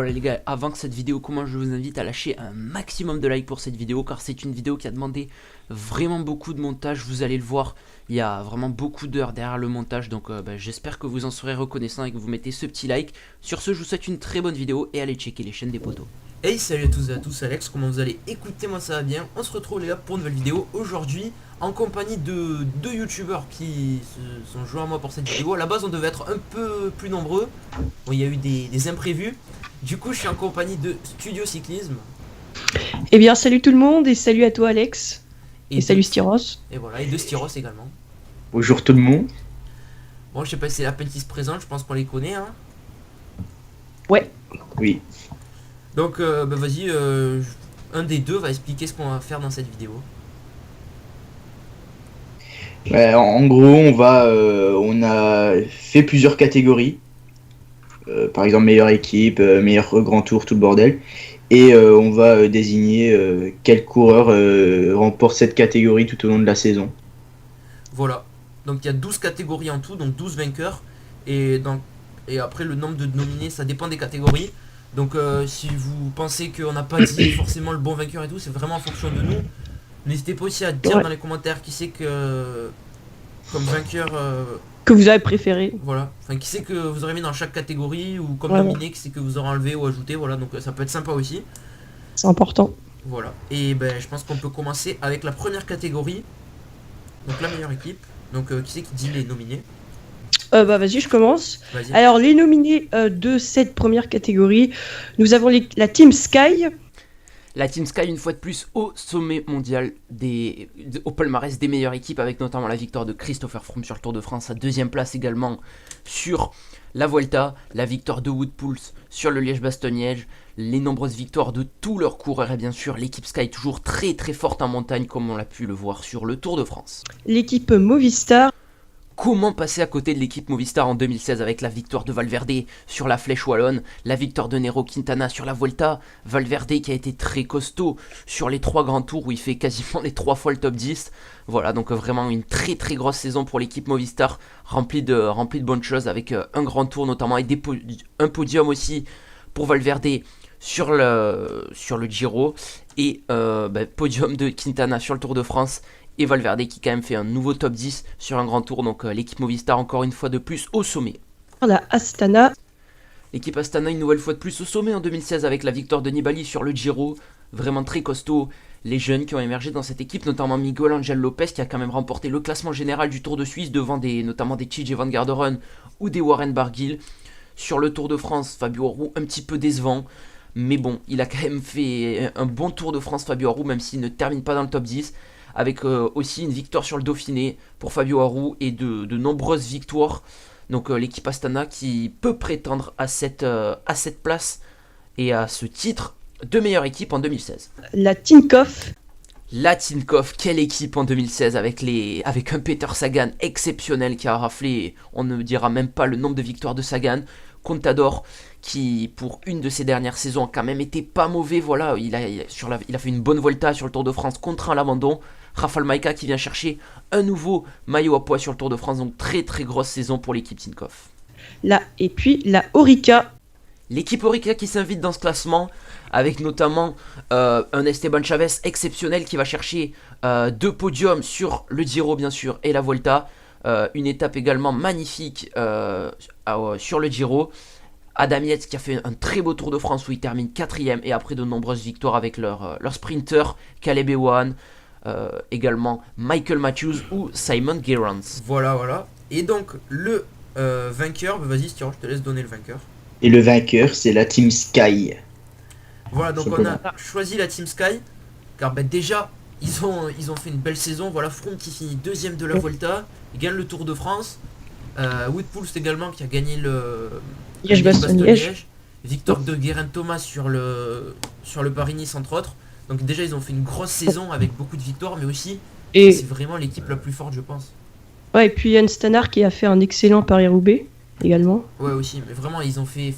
Voilà les gars, avant que cette vidéo commence, je vous invite à lâcher un maximum de likes pour cette vidéo, car c'est une vidéo qui a demandé vraiment beaucoup de montage. Vous allez le voir, il y a vraiment beaucoup d'heures derrière le montage, donc j'espère que vous en serez reconnaissant et que vous mettez ce petit like. Sur ce, je vous souhaite une très bonne vidéo et allez checker les chaînes des potos. Hey, salut à tous et à tous, Alex, comment vous allez? Écoutez, moi ça va bien. On se retrouve les gars pour une nouvelle vidéo aujourd'hui en compagnie de deux youtubeurs qui se sont joints à moi pour cette vidéo. À la base on devait être un peu plus nombreux, bon, il y a eu des imprévus. Du coup je suis en compagnie de Studio Cyclisme. Eh bien salut tout le monde et salut à toi Alex. Et salut de- Styros. Et voilà, et de Styros également. Bonjour tout le monde. Bon, je sais pas si c'est l'appel qui se présente, je pense qu'on les connaît hein. Ouais. Oui. Donc vas-y, un des deux va expliquer ce qu'on va faire dans cette vidéo. En gros, on a fait plusieurs catégories. Par exemple, meilleure équipe, meilleur grand tour, tout le bordel. Et on va désigner quel coureur remporte cette catégorie tout au long de la saison. Voilà, donc il y a 12 catégories en tout, donc 12 vainqueurs. Et après le nombre de nominés, ça dépend des catégories. Donc si vous pensez qu'on n'a pas dit forcément le bon vainqueur et tout, c'est vraiment en fonction de nous. N'hésitez pas aussi à dire dans les commentaires qui c'est que comme vainqueur, Que vous avez préféré. voilà, enfin qui c'est que vous aurez mis dans chaque catégorie, ou comme Ouais. nominé, qui c'est que vous aurez enlevé ou ajouté, voilà, donc ça peut être sympa aussi. C'est important. Voilà, et je pense qu'on peut commencer avec la première catégorie, donc la meilleure équipe. Donc qui c'est qui dit les nominés? Vas-y, je commence. Vas-y. Alors les nominés de cette première catégorie, nous avons la Team Sky. La Team Sky une fois de plus au sommet mondial au palmarès des meilleures équipes, avec notamment la victoire de Christopher Froome sur le Tour de France, sa deuxième place également sur la Vuelta, la victoire de Wout Poels sur le Liège-Bastogne-Liège, les nombreuses victoires de tous leurs coureurs et bien sûr l'équipe Sky toujours très très forte en montagne comme on l'a pu le voir sur le Tour de France. L'équipe Movistar. Comment passer à côté de l'équipe Movistar en 2016 avec la victoire de Valverde sur la Flèche Wallonne, la victoire de Nairo Quintana sur la Vuelta, Valverde qui a été très costaud sur les 3 grands tours où il fait quasiment les 3 fois le top 10. Voilà, donc vraiment une très très grosse saison pour l'équipe Movistar, remplie de bonnes choses avec un grand tour notamment et un podium aussi pour Valverde sur le Giro et podium de Quintana sur le Tour de France. Et Valverde qui quand même fait un nouveau top 10 sur un grand tour, donc l'équipe Movistar encore une fois de plus au sommet. La Astana. L'équipe Astana une nouvelle fois de plus au sommet en 2016 avec la victoire de Nibali sur le Giro, vraiment très costaud. Les jeunes qui ont émergé dans cette équipe, notamment Miguel Angel Lopez qui a quand même remporté le classement général du Tour de Suisse devant notamment des TJ Van Garderen ou des Warren Barguil. Sur le Tour de France, Fabio Aru un petit peu décevant, mais bon, il a quand même fait un bon Tour de France Fabio Aru, même s'il ne termine pas dans le top 10. Avec aussi une victoire sur le Dauphiné pour Fabio Aru et de nombreuses victoires. Donc l'équipe Astana qui peut prétendre à cette place et à ce titre de meilleure équipe en 2016. La Tinkoff. La Tinkoff, quelle équipe en 2016 avec un Peter Sagan exceptionnel qui a raflé, on ne dira même pas le nombre de victoires de Sagan. Contador qui pour une de ses dernières saisons a quand même été pas mauvais, voilà, il a fait une bonne Volta sur le Tour de France contre un l'abandon. Rafał Majka qui vient chercher un nouveau maillot à poids sur le Tour de France, donc très très grosse saison pour l'équipe Tinkoff. Et puis la Orica. L'équipe Orica qui s'invite dans ce classement avec notamment un Esteban Chavez exceptionnel qui va chercher 2 podiums sur le Giro bien sûr et la Volta. Une étape également magnifique sur le Giro. Adam Yates qui a fait un très beau Tour de France où il termine 4ème et après de nombreuses victoires avec leur sprinter Caleb Ewan, également Michael Matthews ou Simon Gerrans. Voilà. Et donc le vainqueur, vas-y Styron, je te laisse donner le vainqueur. Et le vainqueur, c'est la Team Sky. Voilà, donc on a choisi la Team Sky, car déjà, ils ont fait une belle saison. Voilà, Froome qui finit 2ème de la Volta, il gagne le Tour de France. Wout Poels également qui a gagné le Liège-Bastogne-Liège. Victoire de Geraint Thomas sur le Paris-Nice entre autres. Donc déjà ils ont fait une grosse saison avec beaucoup de victoires, mais aussi c'est vraiment l'équipe la plus forte je pense. Ouais, et puis Yann Stannard qui a fait un excellent Paris-Roubaix également. Ouais aussi, mais vraiment ils ont fait,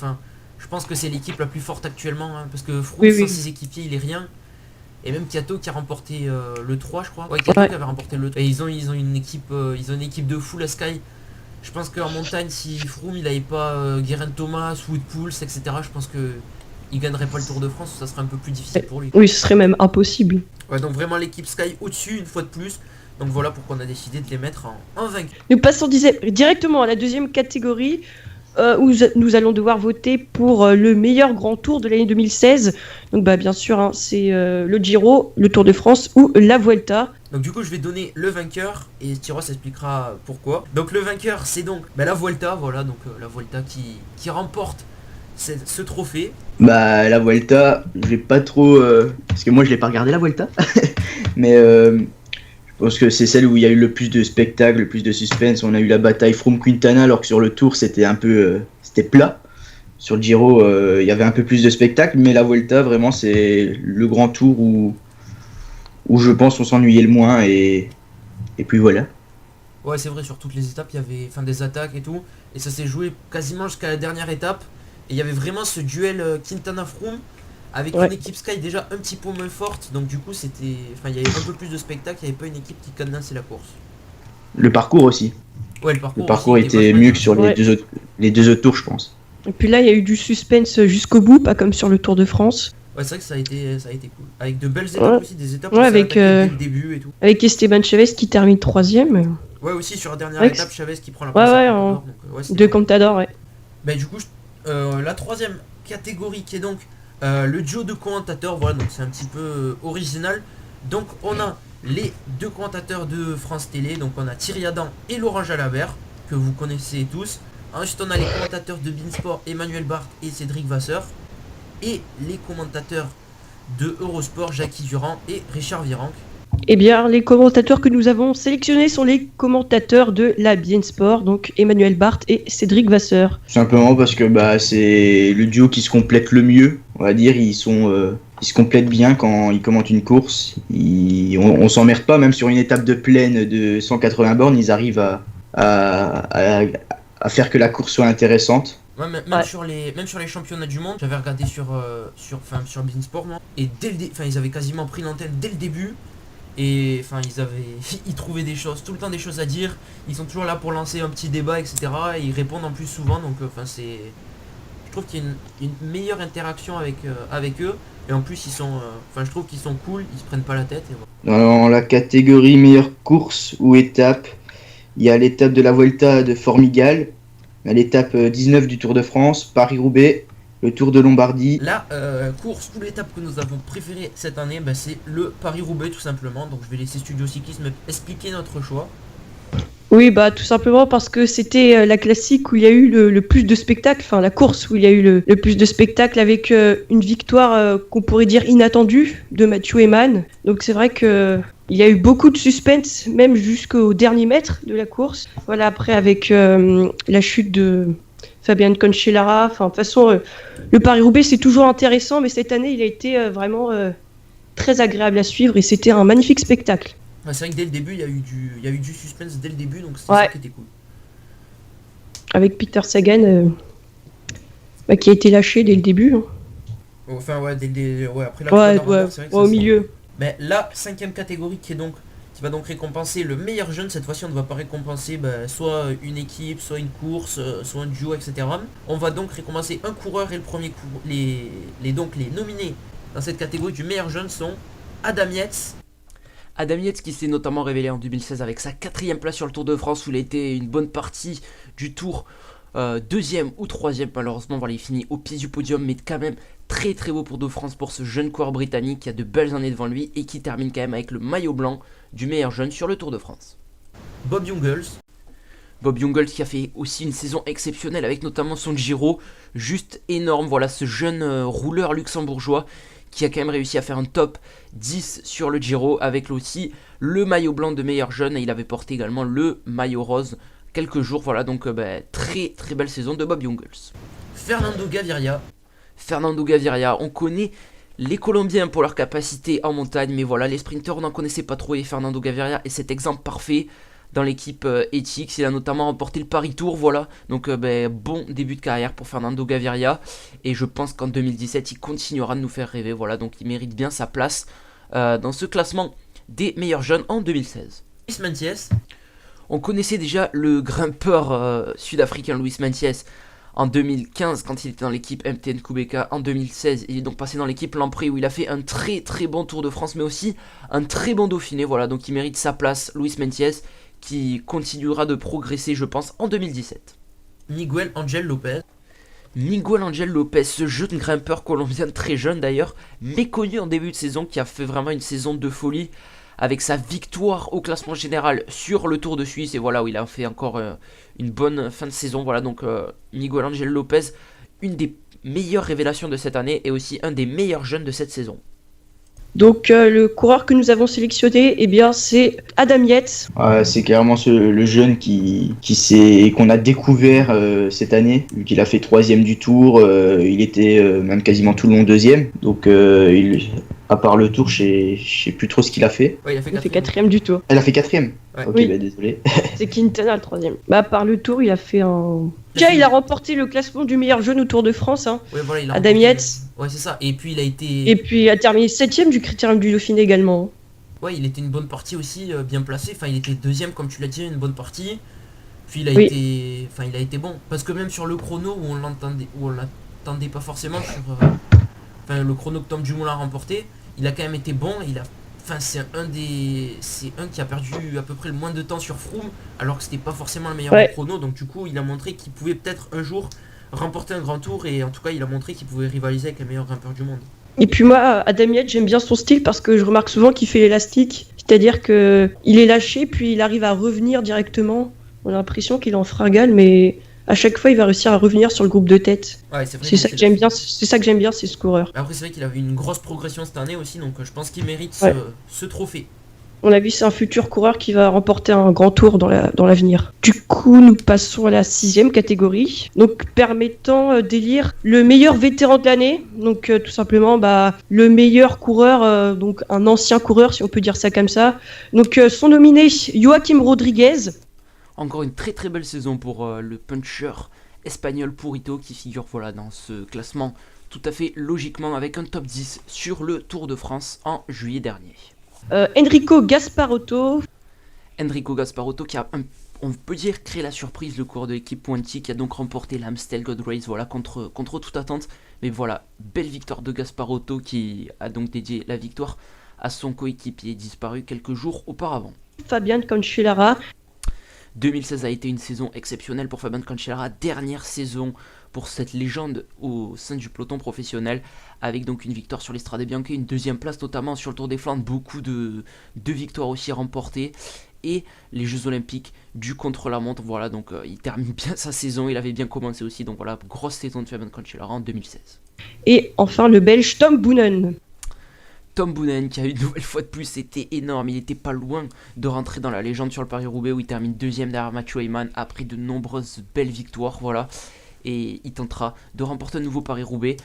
je pense que c'est l'équipe la plus forte actuellement hein, parce que Froome sans ses équipiers il est rien. Et même Kato qui a remporté le 3 je crois. Ouais, Kato qui avait remporté le 3. Et ils ont une équipe de fou la Sky. Je pense qu'en montagne si Froome il avait pas Geraint Thomas, Wout Poels etc, je pense que il gagnerait pas le Tour de France, ça serait un peu plus difficile pour lui. Oui, ce serait même impossible. Ouais, donc vraiment l'équipe Sky au-dessus une fois de plus. Donc voilà pourquoi on a décidé de les mettre en vainqueur. Nous passons directement à la deuxième catégorie où nous allons devoir voter pour le meilleur grand tour de l'année 2016. Donc bien sûr, hein, c'est le Giro, le Tour de France ou la Vuelta. Donc du coup je vais donner le vainqueur et Tyros expliquera pourquoi. Donc le vainqueur c'est donc la Vuelta, voilà, donc la Vuelta qui remporte ce trophée. La Vuelta, je vais pas trop... parce que moi je l'ai pas regardé la Vuelta. Mais je pense que c'est celle où il y a eu le plus de spectacles, le plus de suspense. On a eu la bataille Froome-Quintana alors que sur le Tour c'était un peu... c'était plat. Sur le Giro il y avait un peu plus de spectacles. Mais la Vuelta vraiment c'est le grand tour où je pense on s'ennuyait le moins et puis voilà. Ouais c'est vrai, sur toutes les étapes il y avait des attaques et tout. Et ça s'est joué quasiment jusqu'à la dernière étape. Et il y avait vraiment ce duel Quintana-Froome avec une équipe Sky déjà un petit peu moins forte. Donc du coup c'était... il y avait un peu plus de spectacle, il n'y avait pas une équipe qui cadenassait la course. Le parcours aussi. Ouais, le parcours aussi était mieux que sur les deux autres tours je pense. Et puis là il y a eu du suspense jusqu'au bout, pas comme sur le Tour de France. Ouais c'est vrai que ça a été cool. Avec de belles étapes aussi, des étapes où avec dès le début et tout. Avec Esteban Chavez qui termine 3ème. Ouais aussi sur la dernière étape Chavez qui prend la place de Contador, ouais. Du coup la troisième catégorie qui est donc le duo de commentateurs, voilà, donc c'est un petit peu original. Donc on a les deux commentateurs de France Télé, donc on a Thierry Adam et Laurent Jalabert, que vous connaissez tous. Ensuite on a les commentateurs de Beansport, Emmanuel Barthes et Cédric Vasseur. Et les commentateurs de Eurosport, Jackie Durand et Richard Virenque. Eh bien, les commentateurs que nous avons sélectionnés sont les commentateurs de la beIN Sport, donc Emmanuel Barthes et Cédric Vasseur. Simplement parce que c'est le duo qui se complète le mieux, on va dire. Ils se complètent bien quand ils commentent une course. On s'emmerde pas, même sur une étape de plaine de 180 bornes, ils arrivent à faire que la course soit intéressante. Ouais, même sur les championnats du monde, j'avais regardé sur beIN Sport, moi, et ils avaient quasiment pris l'antenne dès le début. Et ils trouvaient tout le temps des choses à dire. Ils sont toujours là pour lancer un petit débat, etc. Et ils répondent en plus souvent. Donc je trouve qu'il y a une meilleure interaction avec eux. Et en plus je trouve qu'ils sont cool, ils se prennent pas la tête. Et voilà. Dans la catégorie meilleure course ou étape, il y a l'étape de la Vuelta de Formigal, l'étape 19 du Tour de France, Paris-Roubaix, le Tour de Lombardie. La course ou l'étape que nous avons préférée cette année, c'est le Paris-Roubaix tout simplement. Donc je vais laisser Studio Cyclisme expliquer notre choix. Oui, tout simplement parce que c'était la classique où il y a eu le plus de spectacles, la course où il y a eu le plus de spectacles avec une victoire qu'on pourrait dire inattendue de Mathieu Eman. Donc c'est vrai que il y a eu beaucoup de suspense, même jusqu'au dernier mètre de la course. Voilà, après avec la chute de Fabian Cancellara. De toute façon, le Paris-Roubaix c'est toujours intéressant, mais cette année il a été vraiment très agréable à suivre et c'était un magnifique spectacle. C'est vrai que dès le début, il y a eu du suspense dès le début, donc c'était ça qui était cool. Avec Peter Sagan, qui a été lâché dès le début. Hein. Enfin, après la c'est vrai que au milieu. Mais la cinquième catégorie qui va donc récompenser le meilleur jeune. Cette fois-ci, on ne va pas récompenser soit une équipe, soit une course, soit un duo, etc. On va donc récompenser un coureur et le premier les nominés dans cette catégorie du meilleur jeune sont Adam Yates. Adam Yates qui s'est notamment révélé en 2016 avec sa 4ème place sur le Tour de France où il a été une bonne partie du Tour, 2ème ou 3ème malheureusement, il finit au pied du podium, mais quand même très très beau pour de France pour ce jeune coureur britannique qui a de belles années devant lui et qui termine quand même avec le maillot blanc du meilleur jeune sur le Tour de France. Bob Jungels qui a fait aussi une saison exceptionnelle avec notamment son Giro, juste énorme, voilà ce jeune rouleur luxembourgeois qui a quand même réussi à faire un top 10 sur le Giro avec aussi le maillot blanc de meilleur jeune et il avait porté également le maillot rose quelques jours, voilà donc très très belle saison de Bob Jungels. Fernando Gaviria, on connaît les Colombiens pour leur capacité en montagne, mais voilà les sprinteurs on n'en connaissait pas trop et Fernando Gaviria est cet exemple parfait dans l'équipe ETX, il a notamment remporté le Paris Tour, voilà, donc bon début de carrière pour Fernando Gaviria, et je pense qu'en 2017 il continuera de nous faire rêver, voilà, donc il mérite bien sa place dans ce classement des meilleurs jeunes en 2016. Luis Mentiès. On connaissait déjà le grimpeur sud-africain Luis Mentiès en 2015 quand il était dans l'équipe MTN Kubeka. En 2016, il est donc passé dans l'équipe Lamprey où il a fait un très très bon Tour de France, mais aussi un très bon Dauphiné. Voilà, donc il mérite sa place, Luis Mentiès, qui continuera de progresser, je pense, en 2017. Miguel Angel Lopez. Miguel Angel Lopez, ce jeune grimpeur colombien très jeune d'ailleurs, méconnu en début de saison, qui a fait vraiment une saison de folie avec sa victoire au classement général sur le Tour de Suisse, et voilà où il a fait encore une bonne fin de saison. Voilà, donc Miguel Angel Lopez, une des meilleures révélations de cette année et aussi un des meilleurs jeunes de cette saison. Donc le coureur que nous avons sélectionné, eh bien c'est Adam Yates. C'est clairement le jeune qu'on a découvert cette année, vu qu'il a fait 3e du Tour, il était même quasiment tout le long 2e, donc à part le Tour, je sais plus trop ce qu'il a fait. Ouais, il a fait 4e du Tour. Elle a fait 4e. Ouais. Ok, Oui. bah, désolé. C'est Quintana le 3e. Bah par le Tour, il a fait un... Tiens, il a remporté le classement du meilleur jeune au Tour de France, hein. Ouais, voilà, il a Adam remporté- Yates. Ouais, c'est ça. Et puis il a été. Et puis il a terminé 7e du Critérium du Dauphiné également. Ouais, il était une bonne partie aussi, bien placé. Enfin, il était 2e, comme tu l'as dit, une bonne partie. Puis Oui. il a été bon. Parce que même sur le chrono où on l'attendait pas forcément le chrono que Tom Dumoulin a remporté, il a quand même été bon. C'est un qui a perdu à peu près le moins de temps sur Froome, alors que c'était pas forcément le meilleur Ouais. chrono. Donc du coup, il a montré qu'il pouvait peut-être un jour remporter un grand tour, et en tout cas, il a montré qu'il pouvait rivaliser avec les meilleurs grimpeurs du monde. Et puis moi, Adam Yates, j'aime bien son style parce que je remarque souvent qu'il fait l'élastique. C'est-à-dire que il est lâché, puis il arrive à revenir directement. On a l'impression qu'il est en fringale, mais à chaque fois, il va réussir à revenir sur le groupe de tête. Ouais, c'est vrai. C'est ça que j'aime bien. C'est ça que j'aime bien, c'est ce coureur. Après, c'est vrai qu'il avait une grosse progression cette année aussi, donc je pense qu'il mérite Ouais. ce trophée. On a vu, c'est un futur coureur qui va remporter un grand tour dans l'avenir. Du coup, nous passons à la 6e catégorie, donc permettant d'élire le meilleur vétéran de l'année. Donc tout simplement, le meilleur coureur, donc un ancien coureur, si on peut dire ça comme ça. Donc sont nominés Joaquim Rodriguez. Encore une très très belle saison pour le puncher espagnol Purito qui figure dans ce classement tout à fait logiquement avec un top 10 sur le Tour de France en juillet dernier. Enrico Gasparotto. Enrico Gasparotto qui a, on peut dire, créé la surprise, le coureur de l'équipe Pointy qui a donc remporté l'Amstel Gold Race contre toute attente. Mais voilà, belle victoire de Gasparotto qui a donc dédié la victoire à son coéquipier disparu quelques jours auparavant. Fabian Cancellara. 2016 a été une saison exceptionnelle pour Fabian Cancellara, dernière saison pour cette légende au sein du peloton professionnel, avec donc une victoire sur l'Estrade Bianche, une 2e place notamment sur le Tour des Flandres, beaucoup de victoires aussi remportées, et les Jeux Olympiques du contre-la-montre. Voilà, donc il termine bien sa saison, il avait bien commencé aussi, donc voilà, grosse saison de Fabian Cancellara en 2016. Et enfin le Belge Tom Boonen. Tom Boonen qui a eu une nouvelle fois de plus, c'était énorme, il était pas loin de rentrer dans la légende sur le Paris-Roubaix où il termine 2e derrière Mathieu Heyman après de nombreuses belles victoires, voilà, et il tentera de remporter un nouveau Paris-Roubaix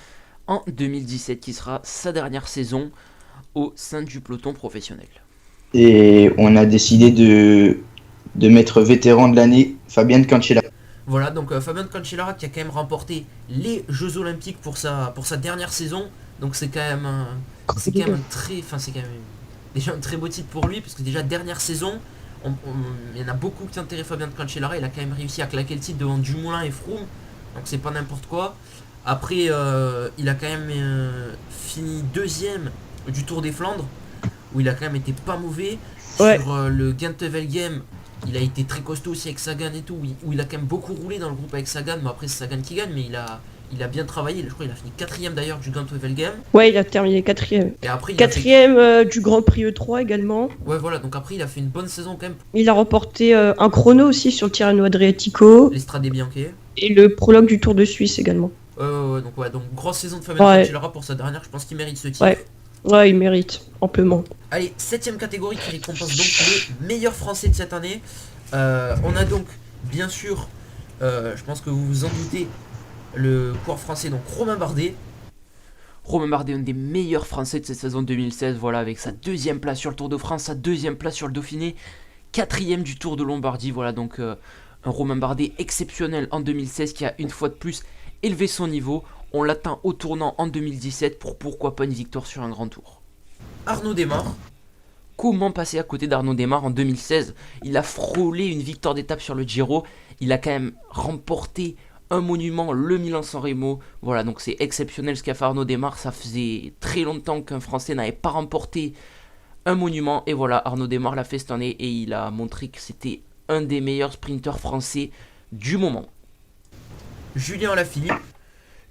en 2017 qui sera sa dernière saison au sein du peloton professionnel. Et on a décidé de mettre vétéran de l'année Fabian Cancellara. Voilà, donc Fabian Cancellara qui a quand même remporté les Jeux Olympiques pour sa dernière saison. Donc c'est quand même c'est quand même déjà un très beau titre pour lui, parce que déjà dernière saison, il y en a beaucoup qui enterraient Fabian Cancellara. Il a quand même réussi à claquer le titre devant Dumoulin et Froome, donc c'est pas n'importe quoi. Après il a quand même fini 2e du Tour des Flandres, où il a quand même été pas mauvais. Ouais. Sur le Gent-Wevelgem, il a été très costaud aussi avec Sagan et tout, où il a quand même beaucoup roulé dans le groupe avec Sagan. Mais après c'est Sagan qui gagne, mais il a bien travaillé. Je crois qu'il a fini 4e d'ailleurs du Gent-Wevelgem. Ouais, il a terminé 4e. Et après il a fait... 4e du Grand Prix E3 également. Ouais, voilà, donc après il a fait une bonne saison quand même. Il a remporté un chrono aussi sur le Tirreno Adriatico L'Estrade Bianche. et le prologue du Tour de Suisse également. Donc grosse saison de Fabian Cancellara pour sa dernière. Je pense qu'il mérite ce titre. Ouais, il mérite amplement. Allez, 7e catégorie qui récompense donc le meilleur français de cette année. On a donc, bien sûr, je pense que vous vous en doutez, le coureur français, donc Romain Bardet. Romain Bardet, un des meilleurs français de cette saison 2016, voilà, avec sa 2e place sur le Tour de France, sa 2e place sur le Dauphiné, 4e du Tour de Lombardie, voilà, donc un Romain Bardet exceptionnel en 2016 qui a une fois de plus élevé son niveau. On l'attend au tournant en 2017 pour pourquoi pas une victoire sur un grand tour. Arnaud Démare. Comment passer à côté d'Arnaud Démare en 2016 ? Il a frôlé une victoire d'étape sur le Giro, il a quand même remporté un monument, le Milan-San Remo. Voilà, donc c'est exceptionnel ce qu'a fait Arnaud Démare. Ça faisait très longtemps qu'un Français n'avait pas remporté un monument. Et voilà, Arnaud Démare l'a fait cette année et il a montré que c'était un des meilleurs sprinteurs français du moment. Julien Alaphilippe.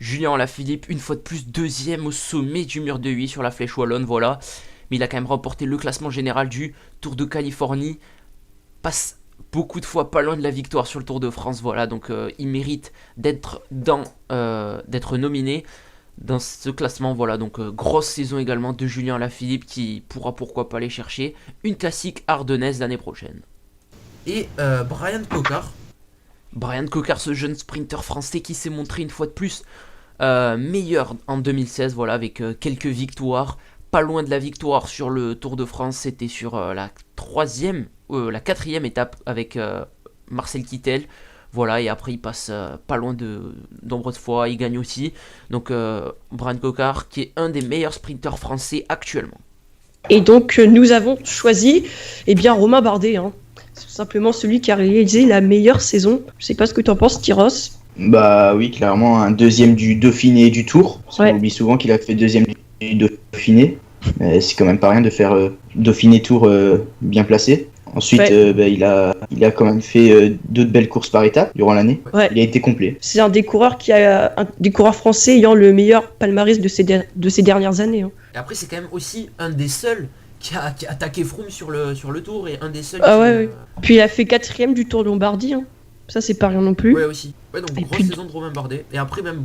Julien Alaphilippe, une fois de plus, deuxième au sommet du mur de Huy sur la Flèche Wallonne, voilà. Mais il a quand même remporté le classement général du Tour de Californie. Passe beaucoup de fois pas loin de la victoire sur le Tour de France, voilà. Donc il mérite d'être nominé dans ce classement, voilà. Donc grosse saison également de Julien Alaphilippe qui pourra pourquoi pas aller chercher une classique ardennaise l'année prochaine. Et Brian Cocard. Brian Cocard, ce jeune sprinter français qui s'est montré une fois de plus meilleur en 2016, voilà, avec quelques victoires, pas loin de la victoire sur le Tour de France, c'était sur la quatrième étape avec Marcel Kittel, voilà, et après il passe pas loin de nombreuses fois, il gagne aussi, donc Brian Cocard qui est un des meilleurs sprinteurs français actuellement. Et donc nous avons choisi Romain Bardet, hein. C'est tout simplement celui qui a réalisé la meilleure saison. Je sais pas ce que tu en penses, Tyros. Bah oui, clairement, un deuxième du Dauphiné et du Tour. Parce qu'on oublie souvent qu'il a fait deuxième du Dauphiné. C'est quand même pas rien de faire Dauphiné Tour bien placé. Ensuite, il a quand même fait d'autres belles courses par étape durant l'année. Ouais. Il a été complet. C'est un des coureurs français ayant le meilleur palmarès de ces dernières années, hein. Et après, c'est quand même aussi un des seuls qui a attaqué Froome sur le Tour et un des seuls ouais. Puis il a fait 4ème du Tour de Lombardie, hein. Ça c'est pas rien non plus. Ouais aussi. Ouais, donc Et grosse puis... saison de Romain Bardet. Et après même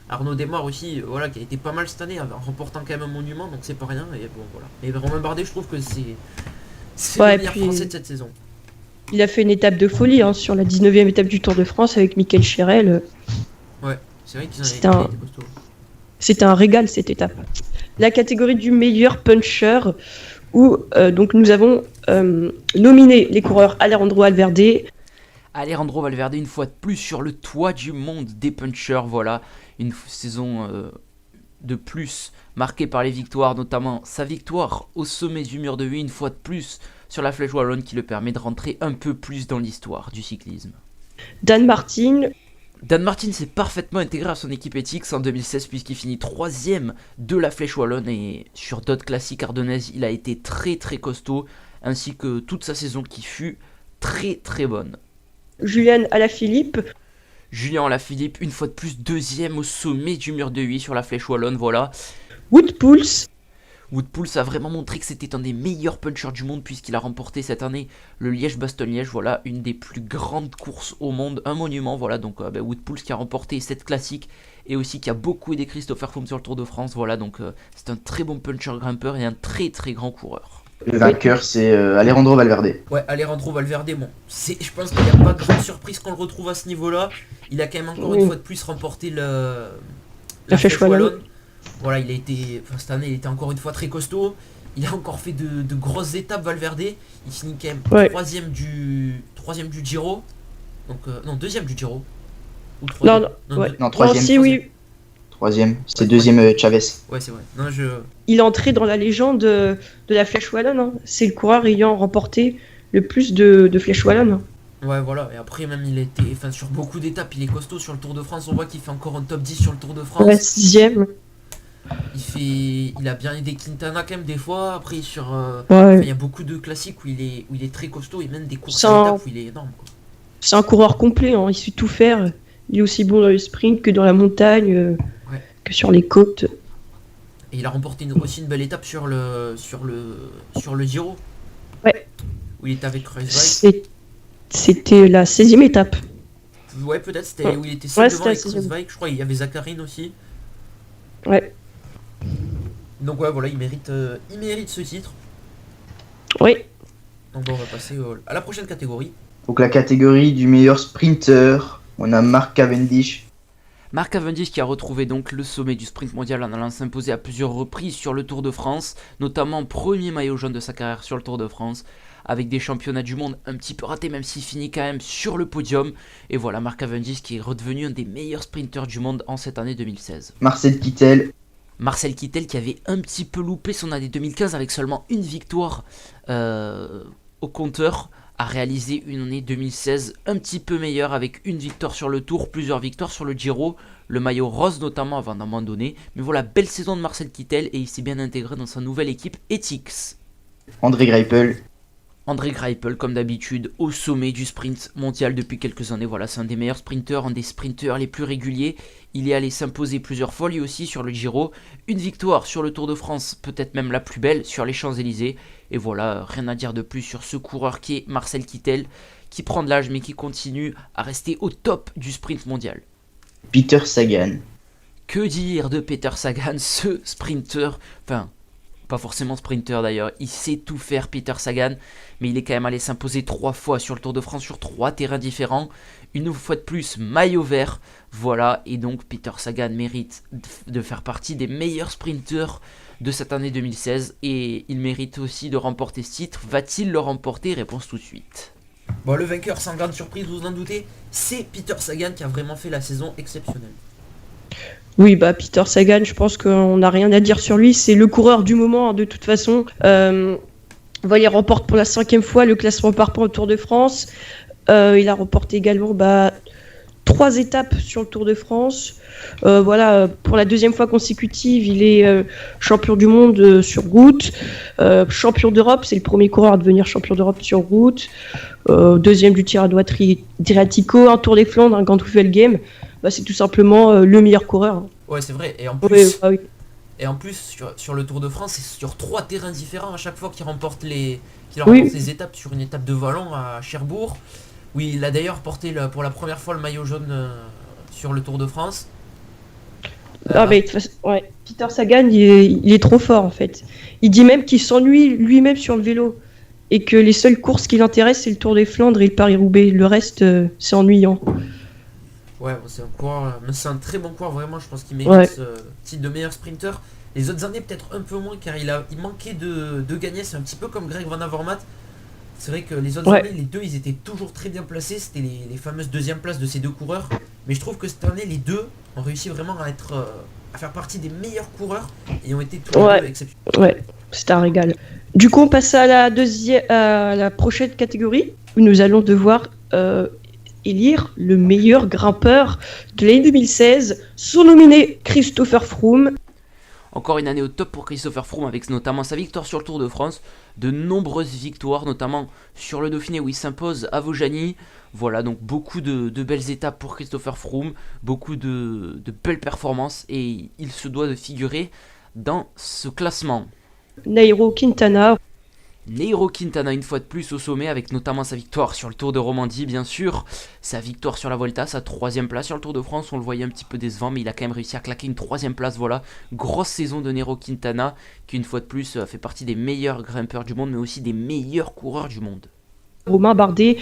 Arnaud Démare aussi, voilà, qui a été pas mal cette année en remportant quand même un monument, donc c'est pas rien. Et bon voilà. Et Romain Bardet, je trouve que c'est le meilleur français de cette saison. Il a fait une étape de folie, hein, sur la 19ème étape du Tour de France avec Michael Chirel. Ouais, c'est vrai qu'ils ont été costauds. C'était un régal cette étape. La catégorie du meilleur puncher, où donc nous avons nominé les coureurs Alejandro Valverde. Alejandro Valverde une fois de plus sur le toit du monde des punchers, voilà, une saison de plus marquée par les victoires, notamment sa victoire au sommet du mur de Huy, une fois de plus sur la Flèche Wallonne qui le permet de rentrer un peu plus dans l'histoire du cyclisme. Dan Martin s'est parfaitement intégré à son équipe Ethics en 2016 puisqu'il finit 3ème de la Flèche Wallonne et sur d'autres classiques ardennaises il a été très très costaud ainsi que toute sa saison qui fut très très bonne. Julien Alaphilippe, une fois de plus 2ème au sommet du mur de Huy sur la Flèche Wallonne, voilà. Wout Poels a vraiment montré que c'était un des meilleurs punchers du monde puisqu'il a remporté cette année le Liège-Bastogne-Liège, voilà, une des plus grandes courses au monde, un monument, voilà, donc Wout Poels qui a remporté cette classique et aussi qui a beaucoup aidé Christopher Froome sur le Tour de France, voilà, donc c'est un très bon puncher grimpeur et un très très grand coureur. Le vainqueur, c'est Alejandro Valverde. Ouais, Alejandro Valverde, bon, je pense qu'il n'y a pas de grande surprise qu'on le retrouve à ce niveau-là. Il a quand même encore une fois de plus remporté la Flèche Wallonne. Voilà, cette année, il était encore une fois très costaud. Il a encore fait de grosses étapes, Valverde. Il finit quand même 3ème du Giro. Donc, non, 2ème du Giro. Ou 3ème. Non, 3ème. Oui. 3ème, c'est 2ème Chavez. Ouais, c'est vrai. Non, Il est entré dans la légende de la Flèche Wallonne, hein. C'est le coureur ayant remporté le plus de Flèche Wallonne. Ouais, voilà. Et après, même, sur beaucoup d'étapes, il est costaud sur le Tour de France. On voit qu'il fait encore un top 10 sur le Tour de France. Ouais, 6ème. Il a bien aidé Quintana quand même des fois. Après, il y a beaucoup de classiques où il est très costaud et même des courses à étapes où il est énorme, quoi. C'est un coureur complet, hein. Il sait tout faire. Il est aussi bon dans le sprint que dans la montagne, que sur les côtes. Et il a remporté aussi une belle étape sur le Giro. Ouais. Où il était avec Kreuzweig. C'était la 16ème étape. Ouais, peut-être, c'était où il était seul devant avec Kreuzweig. Je crois qu'il y avait Zakharine aussi. Ouais. Donc ouais, voilà, il mérite ce titre. Oui. Donc on va passer à la prochaine catégorie. Donc la catégorie du meilleur sprinter, on a Mark Cavendish. Mark Cavendish qui a retrouvé donc le sommet du sprint mondial en allant s'imposer à plusieurs reprises sur le Tour de France, notamment premier maillot jaune de sa carrière sur le Tour de France, avec des championnats du monde un petit peu ratés même s'il finit quand même sur le podium. Et voilà, Mark Cavendish qui est redevenu un des meilleurs sprinters du monde en cette année 2016. Marcel Kittel qui avait un petit peu loupé son année 2015 avec seulement une victoire au compteur a réalisé une année 2016 un petit peu meilleure avec une victoire sur le Tour, plusieurs victoires sur le Giro, le maillot rose notamment avant d'abandonner. Mais voilà, belle saison de Marcel Kittel et il s'est bien intégré dans sa nouvelle équipe Ethics. André Greipel. André Greipel, comme d'habitude, au sommet du sprint mondial depuis quelques années. Voilà, c'est un des meilleurs sprinteurs, un des sprinteurs les plus réguliers. Il est allé s'imposer plusieurs fois lui aussi sur le Giro. Une victoire sur le Tour de France, peut-être même la plus belle, sur les Champs-Élysées. Et voilà, rien à dire de plus sur ce coureur qui est Marcel Kittel, qui prend de l'âge mais qui continue à rester au top du sprint mondial. Peter Sagan. Que dire de Peter Sagan, ce sprinter, enfin... pas forcément sprinter d'ailleurs, il sait tout faire Peter Sagan, mais il est quand même allé s'imposer 3 fois sur le Tour de France sur 3 terrains différents, une fois de plus maillot vert, voilà, et donc Peter Sagan mérite de faire partie des meilleurs sprinters de cette année 2016, et il mérite aussi de remporter ce titre. Va-t-il le remporter? Réponse tout de suite. Bon, le vainqueur sans grande surprise, vous vous en doutez, c'est Peter Sagan qui a vraiment fait la saison exceptionnelle. Oui, bah Peter Sagan, je pense qu'on n'a rien à dire sur lui. C'est le coureur du moment, hein, de toute façon. Voilà, il remporte pour la 5e fois le classement par points au Tour de France. Il a remporté également 3 étapes sur le Tour de France. Voilà, pour la 2e fois consécutive, il est champion du monde sur route. Champion d'Europe, c'est le premier coureur à devenir champion d'Europe sur route. 2e du Tirreno Adriatico, un Tour des Flandres, un Grand Nouvelle Game. C'est tout simplement le meilleur coureur. Ouais, c'est vrai. Et en plus, oui. Et en plus sur le Tour de France, c'est sur 3 terrains différents à chaque fois qu'il remporte les étapes. Sur une étape de Vallon à Cherbourg. Oui, il a d'ailleurs porté pour la première fois le maillot jaune sur le Tour de France. Mais de toute façon, ouais. Peter Sagan, il est trop fort en fait. Il dit même qu'il s'ennuie lui-même sur le vélo. Et que les seules courses qui l'intéressent, c'est le Tour des Flandres et le Paris-Roubaix. Le reste, c'est ennuyant. Ouais, c'est un coureur, mais c'est un très bon coureur, vraiment. Je pense qu'il mérite ce titre de meilleur sprinter. Les autres années, peut-être un peu moins, car il manquait de gagner. C'est un petit peu comme Greg Van Avermaet. C'est vrai que les autres années, les deux, ils étaient toujours très bien placés. C'était les fameuses 2e places de ces deux coureurs. Mais je trouve que cette année, les deux ont réussi vraiment à faire partie des meilleurs coureurs et ont été tous les deux exceptionnels. Ouais, c'est un régal. Du coup, on passe à la prochaine catégorie où nous allons devoir élire le meilleur grimpeur de l'année 2016, surnominé Christopher Froome. Encore une année au top pour Christopher Froome avec notamment sa victoire sur le Tour de France, de nombreuses victoires, notamment sur le Dauphiné où il s'impose à Vaujany. Voilà, donc beaucoup de belles étapes pour Christopher Froome, beaucoup de belles performances et il se doit de figurer dans ce classement. Nairo Quintana une fois de plus au sommet avec notamment sa victoire sur le Tour de Romandie bien sûr, sa victoire sur la Vuelta, sa 3e place sur le Tour de France, on le voyait un petit peu décevant mais il a quand même réussi à claquer une 3e place, voilà, grosse saison de Nairo Quintana qui une fois de plus fait partie des meilleurs grimpeurs du monde mais aussi des meilleurs coureurs du monde. Romain Bardet.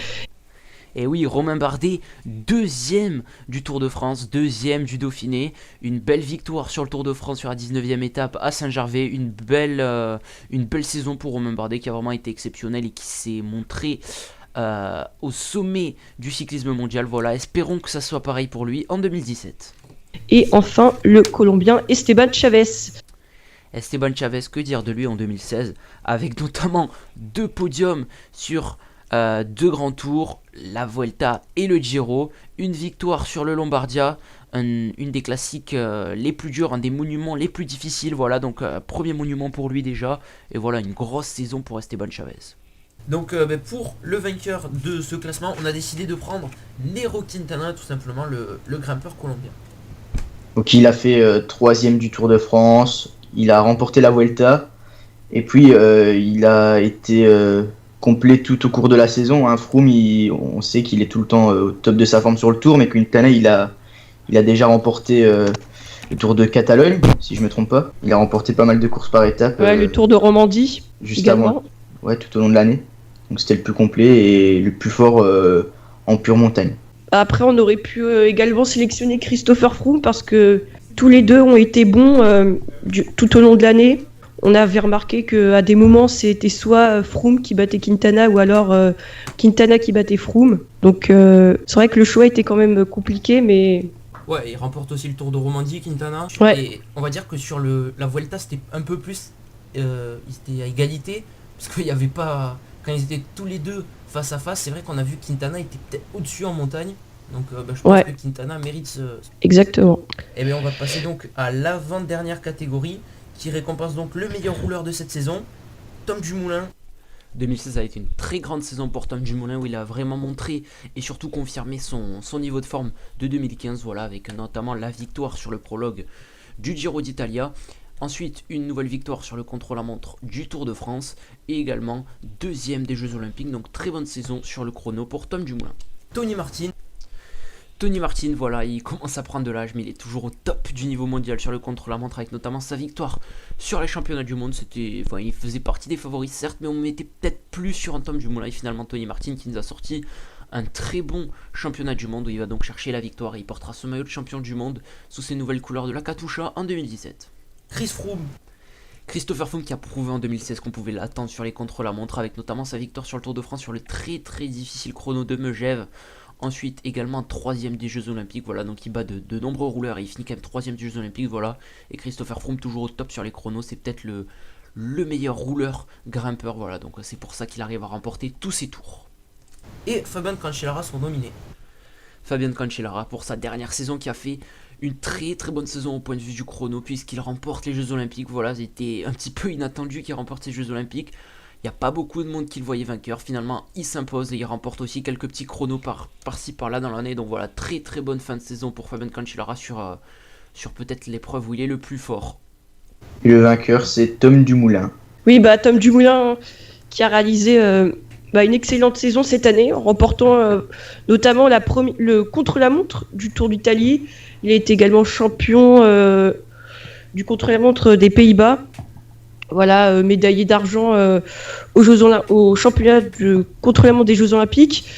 Et oui, Romain Bardet, 2e du Tour de France, 2e du Dauphiné, une belle victoire sur le Tour de France sur la 19e étape à Saint-Gervais, une belle saison pour Romain Bardet qui a vraiment été exceptionnel et qui s'est montré au sommet du cyclisme mondial. Voilà, espérons que ça soit pareil pour lui en 2017. Et enfin, le Colombien Esteban Chavez. Esteban Chavez, que dire de lui en 2016, avec notamment 2 podiums sur 2 grands tours, la Vuelta et le Giro, une victoire sur le Lombardia, une des classiques les plus durs, un des monuments les plus difficiles, voilà, donc premier monument pour lui déjà, et voilà, une grosse saison pour Esteban Chavez. Donc pour le vainqueur de ce classement, on a décidé de prendre Nairo Quintana, tout simplement le grimpeur colombien. Donc il a fait 3e du Tour de France, il a remporté la Vuelta, et puis il a été complet tout au cours de la saison. Froome, on sait qu'il est tout le temps au top de sa forme sur le Tour, mais Quintana, il a déjà remporté le Tour de Catalogne, si je me trompe pas. Il a remporté pas mal de courses par étape. Le Tour de Romandie, juste également. Avant. Ouais, tout au long de l'année. Donc c'était le plus complet et le plus fort en pure montagne. Après, on aurait pu également sélectionner Christopher Froome parce que tous les deux ont été bons tout au long de l'année. On avait remarqué qu'à des moments, c'était soit Froome qui battait Quintana ou alors Quintana qui battait Froome. Donc c'est vrai que le choix était quand même compliqué, mais... Ouais, il remporte aussi le Tour de Romandie, Quintana. Ouais. Et on va dire que sur la Vuelta, c'était un peu plus... ils étaient à égalité, parce qu'il n'y avait pas... Quand ils étaient tous les deux face à face, c'est vrai qu'on a vu que Quintana était peut-être au-dessus en montagne. Donc je pense que Quintana mérite ce... Exactement. Et bien on va passer donc à l'avant-dernière catégorie qui récompense donc le meilleur rouleur de cette saison, Tom Dumoulin. 2016 a été une très grande saison pour Tom Dumoulin où il a vraiment montré et surtout confirmé son niveau de forme de 2015, voilà, avec notamment la victoire sur le prologue du Giro d'Italia. Ensuite, une nouvelle victoire sur le contre-la-montre du Tour de France et également deuxième des Jeux Olympiques, donc très bonne saison sur le chrono pour Tom Dumoulin. Tony Martin. Tony Martin, voilà, il commence à prendre de l'âge, mais il est toujours au top du niveau mondial sur le contre-la-montre avec notamment sa victoire sur les championnats du monde. Il faisait partie des favoris certes, mais on mettait peut-être plus sur un Tom Dumoulin. Et finalement, Tony Martin qui nous a sorti un très bon championnat du monde où il va donc chercher la victoire et il portera ce maillot de champion du monde sous ses nouvelles couleurs de la Katusha en 2017. Chris Froome. Christopher Froome qui a prouvé en 2016 qu'on pouvait l'attendre sur les contre-la-montre avec notamment sa victoire sur le Tour de France sur le très très difficile chrono de Megève. Ensuite également troisième des Jeux Olympiques, voilà, donc il bat de nombreux rouleurs et il finit quand même troisième des Jeux Olympiques, voilà. Et Christopher Froome toujours au top sur les chronos, c'est peut-être le meilleur rouleur grimpeur, voilà, donc c'est pour ça qu'il arrive à remporter tous ses tours. Et Fabian Cancellara sont nominés. Fabian Cancellara pour sa dernière saison qui a fait une très très bonne saison au point de vue du chrono puisqu'il remporte les Jeux Olympiques, voilà, c'était un petit peu inattendu qu'il remporte ces Jeux Olympiques. Il n'y a pas beaucoup de monde qui le voyait vainqueur. Finalement, il s'impose et il remporte aussi quelques petits chronos par-ci par-là dans l'année. Donc voilà, très très bonne fin de saison pour Fabian Cancellara sur peut-être l'épreuve où il est le plus fort. Et le vainqueur, c'est Tom Dumoulin. Oui, Tom Dumoulin qui a réalisé une excellente saison cette année en remportant notamment le contre-la-montre du Tour d'Italie. Il est également champion du contre-la-montre des Pays-Bas. Voilà, médaillé d'argent au championnat de contre-la-montre des Jeux Olympiques.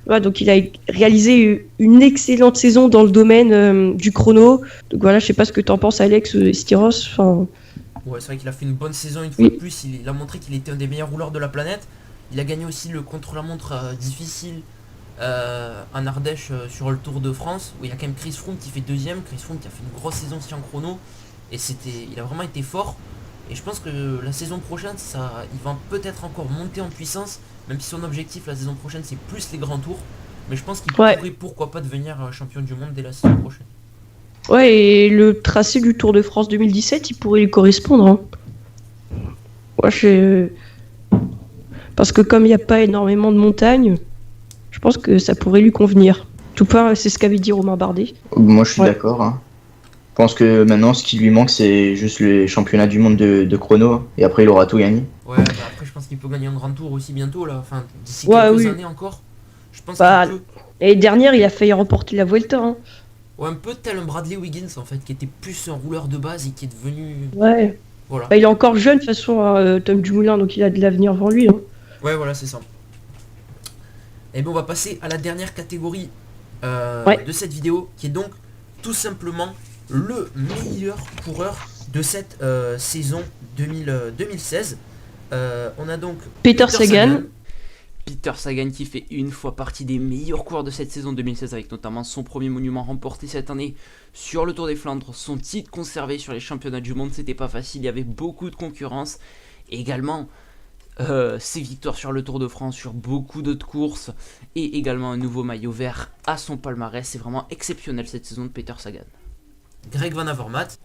Voilà, donc il a réalisé une excellente saison dans le domaine du chrono. Donc voilà, je sais pas ce que tu en penses, Alex Styros. Ouais, c'est vrai qu'il a fait une bonne saison une fois de plus. Il a montré qu'il était un des meilleurs rouleurs de la planète. Il a gagné aussi le contre-la-montre difficile en Ardèche sur le Tour de France, où il y a quand même Chris Froome qui fait deuxième. Chris Froome qui a fait une grosse saison aussi en chrono. Et il a vraiment été fort. Et je pense que la saison prochaine, il va peut-être encore monter en puissance, même si son objectif la saison prochaine c'est plus les grands tours. Mais je pense qu'il pourrait pourquoi pas devenir champion du monde dès la saison prochaine. Ouais, et le tracé du Tour de France 2017, il pourrait lui correspondre. Hein. Ouais, parce que comme il n'y a pas énormément de montagnes, je pense que ça pourrait lui convenir. Tout part, c'est ce qu'avait dit Romain Bardet. Moi je suis d'accord. Hein. Je pense que maintenant, ce qui lui manque, c'est juste le championnat du monde de chrono. Et après, il aura tout gagné. Ouais, après, je pense qu'il peut gagner un grand tour aussi bientôt, là. Enfin, d'ici quelques années encore. Je pense qu'il peut. L'année dernière, il a failli remporter la Vuelta. Hein. Ouais, un peu tel un Bradley Wiggins, en fait, qui était plus un rouleur de base et qui est devenu... Ouais. Voilà. Il est encore jeune, de toute façon, Tom Dumoulin, donc il a de l'avenir devant lui. Hein. Ouais, voilà, c'est ça. Et bien, on va passer à la dernière catégorie de cette vidéo, qui est donc tout simplement le meilleur coureur de cette saison 2016. On a donc Peter Sagan. Peter Sagan qui fait une fois partie des meilleurs coureurs de cette saison 2016 avec notamment son premier monument remporté cette année sur le Tour des Flandres, son titre conservé sur les championnats du monde, c'était pas facile, il y avait beaucoup de concurrence. Et également ses victoires sur le Tour de France, sur beaucoup d'autres courses et également un nouveau maillot vert à son palmarès. C'est vraiment exceptionnel cette saison de Peter Sagan. Greg Van Avermaet.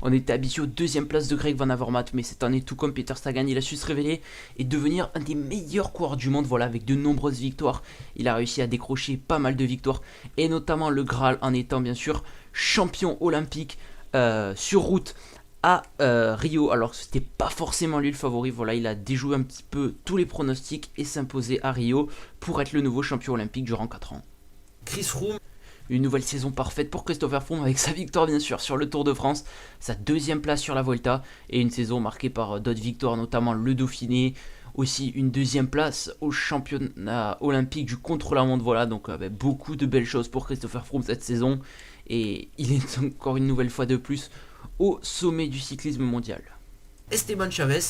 On était habitué aux deuxième place de Greg Van Avermaet, mais cette année, tout comme Peter Sagan, il a su se révéler et devenir un des meilleurs coureurs du monde, voilà, avec de nombreuses victoires. Il a réussi à décrocher pas mal de victoires, et notamment le Graal en étant bien sûr champion olympique sur route à Rio, alors que c'était pas forcément lui le favori. Voilà, il a déjoué un petit peu tous les pronostics et s'imposer à Rio pour être le nouveau champion olympique durant 4 ans. Chris Froome. Une nouvelle saison parfaite pour Christopher Froome avec sa victoire bien sûr sur le Tour de France, sa deuxième place sur la Vuelta et une saison marquée par d'autres victoires, notamment le Dauphiné, aussi une deuxième place au championnat olympique du contre-la-montre. Voilà, donc beaucoup de belles choses pour Christopher Froome cette saison et il est encore une nouvelle fois de plus au sommet du cyclisme mondial. Esteban Chavez.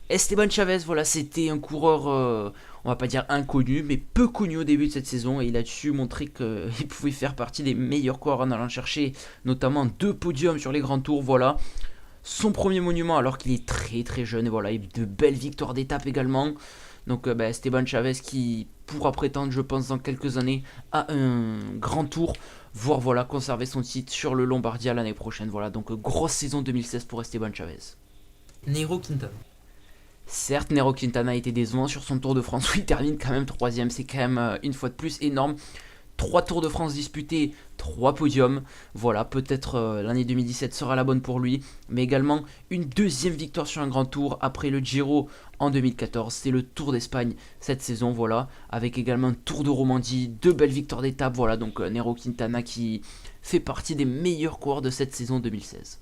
Esteban Chavez, voilà, c'était un coureur, on va pas dire inconnu, mais peu connu au début de cette saison. Et il a su montrer qu'il pouvait faire partie des meilleurs coureurs en allant chercher notamment 2 podiums sur les grands tours. Voilà, son premier monument alors qu'il est très très jeune. Et voilà, il a de belles victoires d'étape également. Donc Esteban Chavez qui pourra prétendre, je pense, dans quelques années à un grand tour, voire voilà, conserver son titre sur le Lombardia l'année prochaine. Voilà, donc grosse saison 2016 pour Esteban Chavez. Nairo Quintana. Certes, Nairo Quintana a été décevant sur son Tour de France, où il termine quand même 3ème, c'est quand même une fois de plus énorme. 3 Tours de France disputés, 3 podiums. Voilà, peut-être l'année 2017 sera la bonne pour lui. Mais également une deuxième victoire sur un grand tour après le Giro en 2014. C'est le Tour d'Espagne cette saison, voilà. Avec également un Tour de Romandie, 2 belles victoires d'étape. Voilà, donc Nairo Quintana qui fait partie des meilleurs coureurs de cette saison 2016.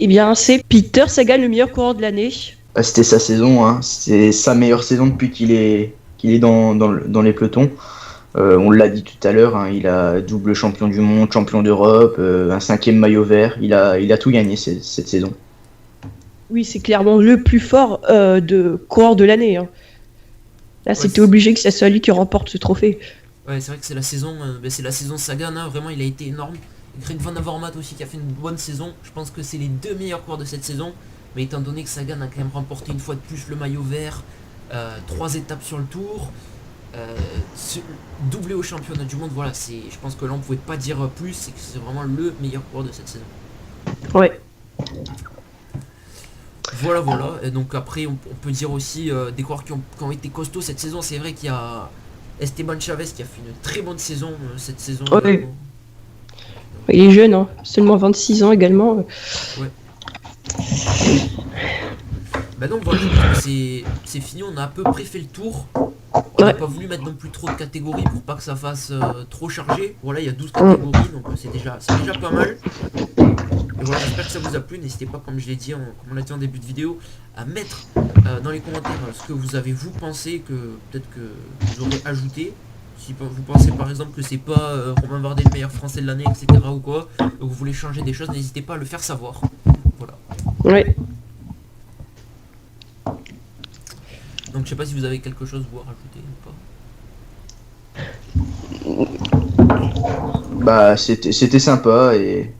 Eh bien, c'est Peter Sagan, le meilleur coureur de l'année. C'était sa saison, hein. C'est sa meilleure saison depuis qu'il est dans les pelotons. On l'a dit tout à l'heure, hein, il a double champion du monde, champion d'Europe, un 5e maillot vert, il a tout gagné cette saison. Oui, c'est clairement le plus fort de coureur de l'année. Hein. Là, c'était obligé que ce soit lui qui remporte ce trophée. Ouais, c'est vrai que c'est la saison Sagan, hein, vraiment il a été énorme. Greg Van Avermaet aussi qui a fait une bonne saison. Je pense que c'est les 2 meilleurs coureurs de cette saison. Mais étant donné que Sagan a quand même remporté une fois de plus le maillot vert, 3 étapes sur le tour, doublé au championnat du monde, voilà, je pense que là on pouvait pas dire plus, c'est que c'est vraiment le meilleur coureur de cette saison. Ouais. Voilà. Et donc après on peut dire aussi des coureurs qui ont été costauds cette saison. C'est vrai qu'il y a Esteban Chavez qui a fait une très bonne saison cette saison. Ouais. Il est jeune, hein, seulement 26 ans également. Ouais. Bah donc voilà, c'est fini, on a à peu près fait le tour. On n'a pas voulu mettre non plus trop de catégories pour pas que ça fasse trop chargé. Voilà, il y a 12 catégories, donc c'est déjà pas mal. Et voilà, j'espère que ça vous a plu. N'hésitez pas, comme je l'ai dit, comme on l'a dit en début de vidéo, à mettre dans les commentaires ce que vous avez vous pensé, que peut-être que vous aurez ajouté. Si vous pensez par exemple que c'est pas Romain Bardet le meilleur français de l'année, etc. ou quoi, ou vous voulez changer des choses, n'hésitez pas à le faire savoir. Voilà. Ouais. Donc je sais pas si vous avez quelque chose vous à rajouter ou pas. Bah c'était sympa et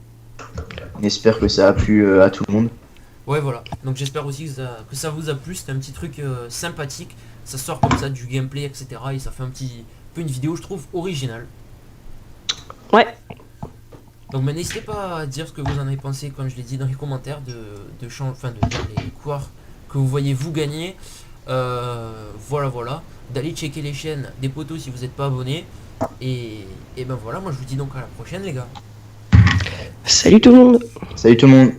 on espère que ça a plu à tout le monde. Ouais voilà, donc j'espère aussi que ça vous a plu, c'était un petit truc sympathique, ça sort comme ça du gameplay etc. et ça fait un peu une vidéo je trouve originale. Ouais. Donc n'hésitez pas à dire ce que vous en avez pensé comme je l'ai dit dans les commentaires de dire les coureurs que vous voyez vous gagner. Voilà, d'aller checker les chaînes des potos si vous n'êtes pas abonné et ben voilà, moi je vous dis donc à la prochaine les gars. Salut tout le monde. Salut tout le monde.